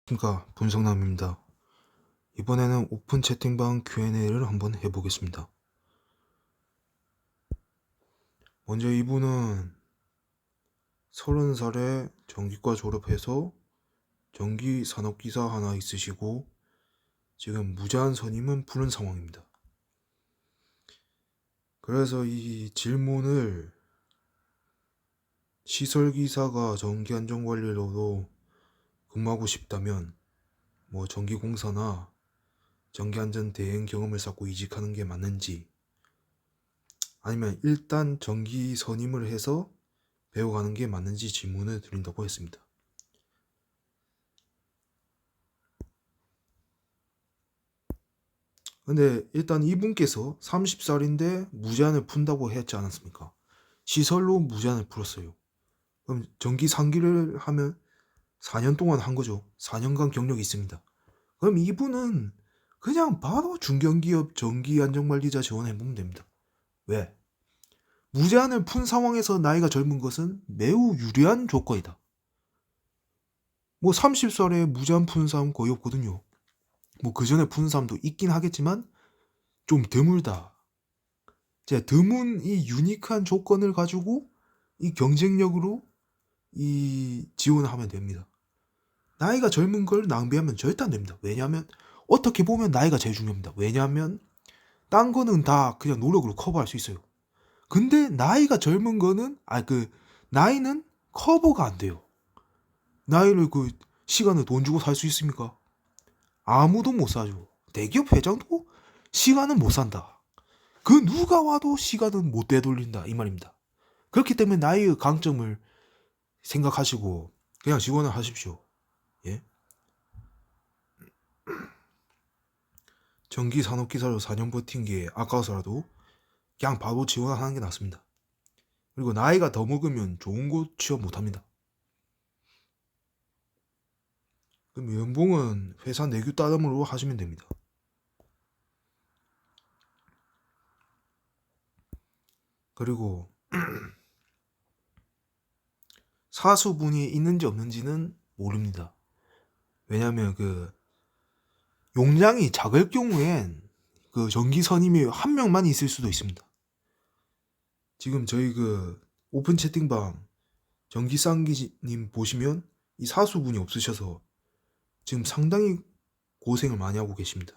안녕하십니까, 분석남입니다. 이번에는 오픈 채팅방 Q&A를 한번 해보겠습니다. 먼저 이분은 30살에 전기과 졸업해서 전기 산업기사 하나 있으시고 지금 무제한 선임은 푸는 상황입니다. 그래서 이 질문을 시설기사가 전기안전관리로도 근무하고 싶다면 뭐 전기공사나 전기안전 대행 경험을 쌓고 이직하는 게 맞는지, 아니면 일단 전기 선임을 해서 배워가는 게 맞는지 질문을 드린다고 했습니다. 근데 일단 이분께서 30살인데 무제한을 푼다고 했지 않았습니까? 시설로 무제한을 풀었어요. 그럼 전기 3기를 하면 4년 동안 한 거죠. 4년간 경력이 있습니다. 그럼 이분은 그냥 바로 중견기업 전기안전관리자 지원해보면 됩니다. 왜? 무제한을 푼 상황에서 나이가 젊은 것은 매우 유리한 조건이다. 뭐 30살에 무제한 푸는 사람 거의 없거든요. 뭐 그 전에 푸는 사람도 있긴 하겠지만 좀 드물다. 제 드문 이 유니크한 조건을 가지고 이 경쟁력으로 이 지원을 하면 됩니다. 나이가 젊은 걸 낭비하면 절대 안 됩니다. 왜냐하면 어떻게 보면 나이가 제일 중요합니다. 왜냐하면 딴 거는 다 그냥 노력으로 커버할 수 있어요. 근데 나이가 젊은 거는 나이는 커버가 안 돼요. 나이를 시간을 돈 주고 살 수 있습니까? 아무도 못 사죠. 대기업 회장도 시간은 못 산다. 그 누가 와도 시간은 못 되돌린다 이 말입니다. 그렇기 때문에 나이의 강점을 생각하시고 그냥 지원을 하십시오. 예? 전기 산업기사로 4년 버틴 게 아까워서라도 그냥 바로 지원하는 게 낫습니다. 그리고 나이가 더 먹으면 좋은 곳 취업 못합니다. 그럼 연봉은 회사 내규 따름으로 하시면 됩니다. 그리고 사수분이 있는지 없는지는 모릅니다. 왜냐면 용량이 작을 경우엔 전기 선임이 한 명만 있을 수도 있습니다. 지금 저희 오픈 채팅방 전기쌍기님 보시면 이 사수분이 없으셔서 지금 상당히 고생을 많이 하고 계십니다.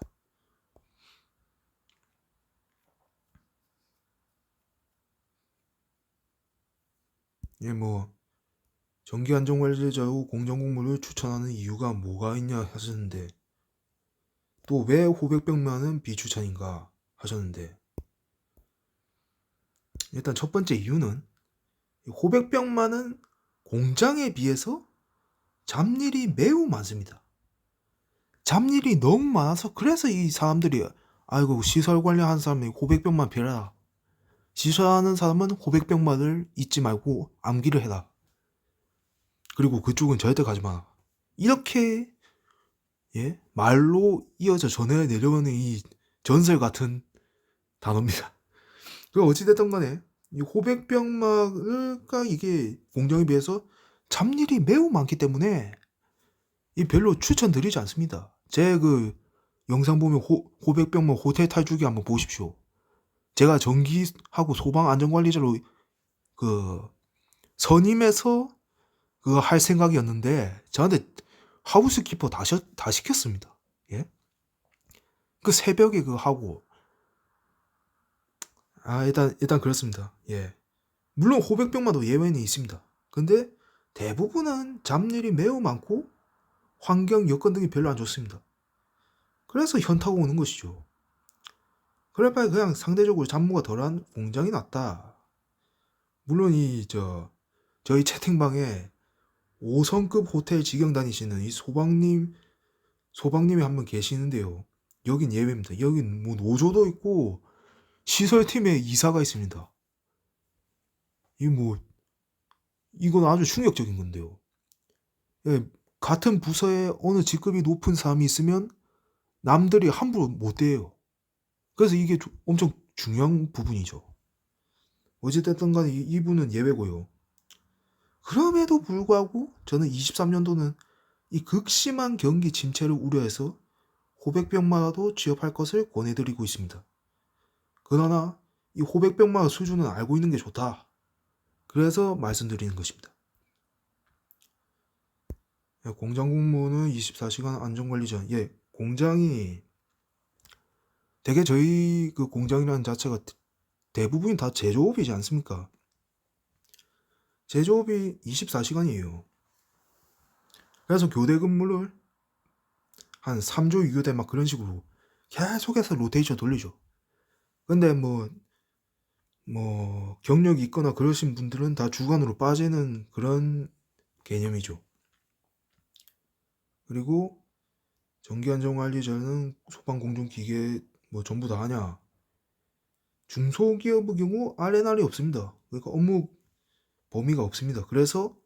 예, 뭐 전기안전관리자 후 공정공무를 추천하는 이유가 뭐가 있냐 하셨는데, 또 왜 호백병만은 비추천인가 하셨는데, 일단 첫 번째 이유는 호백병만은 공장에 비해서 잡일이 매우 많습니다. 잡일이 너무 많아서 그래서 이 사람들이 아이고 시설 관리하는 사람이 호백병만 빌어라. 시설하는 사람은 호백병만을 잊지 말고 암기를 해라. 그리고 그쪽은 절대 가지 마. 이렇게 말로 이어져 전해 내려오는 이 전설 같은 단어입니다. 그 어찌됐든 간에 이 호백병마가 이게 공정에 비해서 잡일이 매우 많기 때문에 이 별로 추천드리지 않습니다. 제 영상 보면 호백병마 호텔 탈주기 한번 보십시오. 제가 전기하고 소방 안전관리자로 선임해서 할 생각이었는데 저한테 하우스키퍼 다 시켰습니다. 예? 새벽에 하고 일단 그렇습니다. 예. 물론 호백병마도 예외는 있습니다. 근데 대부분은 잡일이 매우 많고 환경 여건 등이 별로 안 좋습니다. 그래서 현타가 오는 것이죠. 그럴 바에 그냥 상대적으로 잡무가 덜한 공장이 낫다. 물론 저희 채팅방에 5성급 호텔 직영 다니시는 이 소방님이 한 분 계시는데요. 여긴 예외입니다. 여긴 뭐 노조도 있고 시설팀에 이사가 있습니다. 이건 아주 충격적인 건데요. 예, 같은 부서에 어느 직급이 높은 사람이 있으면 남들이 함부로 못 대해요. 그래서 이게 엄청 중요한 부분이죠. 어찌됐든 간에 이분은 예외고요. 그럼에도 불구하고 저는 23년도는 이 극심한 경기 침체를 우려해서 호백병마도 취업할 것을 권해드리고 있습니다. 그러나 이 호백병마 수준은 알고 있는 게 좋다. 그래서 말씀드리는 것입니다. 공장 공무원은 24시간 안전관리자. 공장이 되게 저희 그 공장이라는 자체가 대부분이 다 제조업이지 않습니까? 제조업이 24시간이에요. 그래서 교대 근무를 한 3조 2교대 막 그런 식으로 계속해서 로테이션 돌리죠. 근데 뭐 경력이 있거나 그러신 분들은 다 주간으로 빠지는 그런 개념이죠. 그리고 전기안전관리자는 소방공정기계 뭐 전부 다 하냐? 중소기업의 경우 R&R이 없습니다. 그러니까 업무 범위가 없습니다. 그래서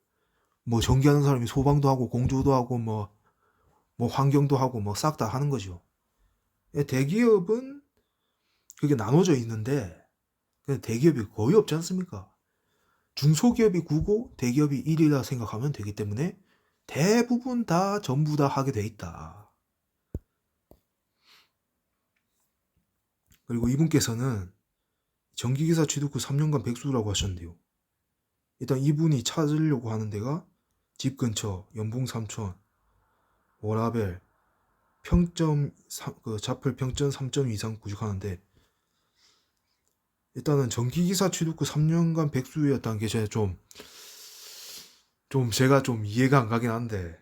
뭐 전기하는 사람이 소방도 하고 공조도 하고 뭐 환경도 하고 뭐 싹 다 하는 거죠. 대기업은 그게 나눠져 있는데 대기업이 거의 없지 않습니까? 중소기업이 9고 대기업이 1이라 생각하면 되기 때문에 대부분 다 전부 다 하게 돼 있다. 그리고 이분께서는 전기기사 취득 후 3년간 백수라고 하셨는데요. 일단 이분이 찾으려고 하는 데가 집 근처 연봉 3천, 워라벨, 평점 자플 평점 3점 이상 구축하는데, 일단은 전기기사 취득 후 3년간 백수였다는 게 제가 좀 제가 좀 이해가 안 가긴 한데,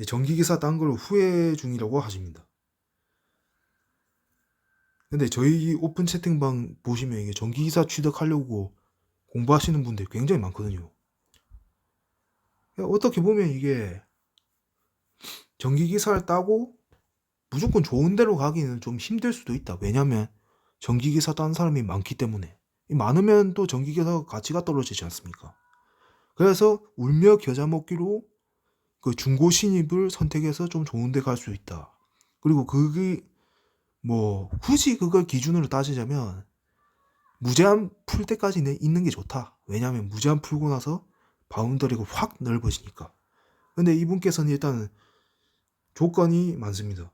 전기기사 딴 걸 후회 중이라고 하십니다. 근데 저희 오픈 채팅방 보시면 이게 전기기사 취득하려고 공부하시는 분들 굉장히 많거든요. 어떻게 보면 이게 전기기사를 따고 무조건 좋은 데로 가기는 좀 힘들 수도 있다. 왜냐면 전기기사 딴 사람이 많기 때문에. 많으면 또 전기기사 가치가 떨어지지 않습니까? 그래서 울며 겨자 먹기로 그 중고 신입을 선택해서 좀 좋은 데 갈 수 있다. 그리고 그게 뭐 굳이 그걸 기준으로 따지자면 무제한 풀 때까지 있는 게 좋다. 왜냐하면 무제한 풀고 나서 바운더리가 확 넓어지니까. 근데 이분께서는 일단 조건이 많습니다.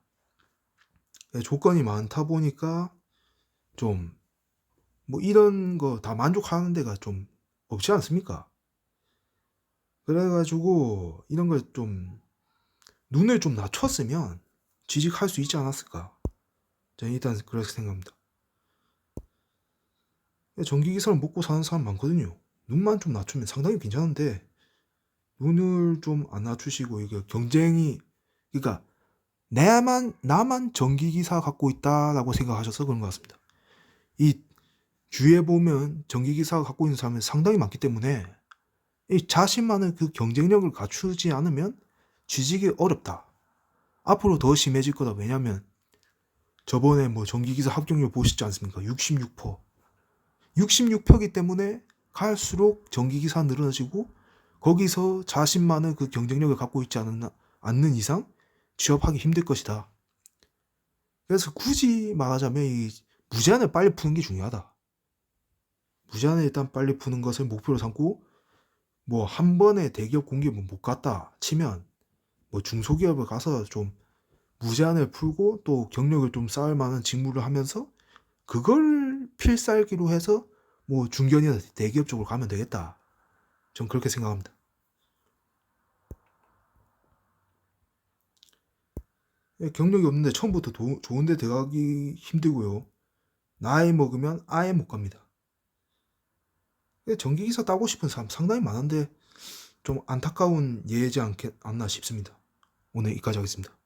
조건이 많다 보니까 좀 뭐 이런 거 다 만족하는 데가 좀 없지 않습니까? 그래가지고 이런 걸 좀 눈을 좀 낮췄으면 취직할 수 있지 않았을까? 저는 일단 그렇게 생각합니다. 전기기사를 먹고 사는 사람 많거든요. 눈만 좀 낮추면 상당히 괜찮은데 눈을 좀 안 낮추시고 이게 경쟁이, 그러니까 나만 전기기사 갖고 있다라고 생각하셔서 그런 것 같습니다. 이 주위에 보면 전기기사가 갖고 있는 사람이 상당히 많기 때문에 이 자신만의 그 경쟁력을 갖추지 않으면 취직이 어렵다. 앞으로 더 심해질 거다. 왜냐면 저번에 뭐 전기기사 합격률 보시지 않습니까? 66%. 66%이기 때문에 갈수록 전기기사 늘어나지고 거기서 자신만의 그 경쟁력을 갖고 있지 않는 이상 취업하기 힘들 것이다. 그래서 굳이 말하자면 이 무제한을 빨리 푸는 게 중요하다. 무제한을 일단 빨리 푸는 것을 목표로 삼고 뭐 한 번에 대기업 공기업은 못 갔다 치면 뭐 중소기업을 가서 좀 무제한을 풀고 또 경력을 좀 쌓을 만한 직무를 하면서 그걸 필살기로 해서 뭐 중견이나 대기업 쪽으로 가면 되겠다. 전 그렇게 생각합니다. 경력이 없는데 처음부터 좋은 데 들어가기 힘들고요. 나이 먹으면 아예 못 갑니다. 전기기사 따고 싶은 사람 상당히 많은데 좀 안타까운 예지 않나 싶습니다. 오늘 여기까지 하겠습니다.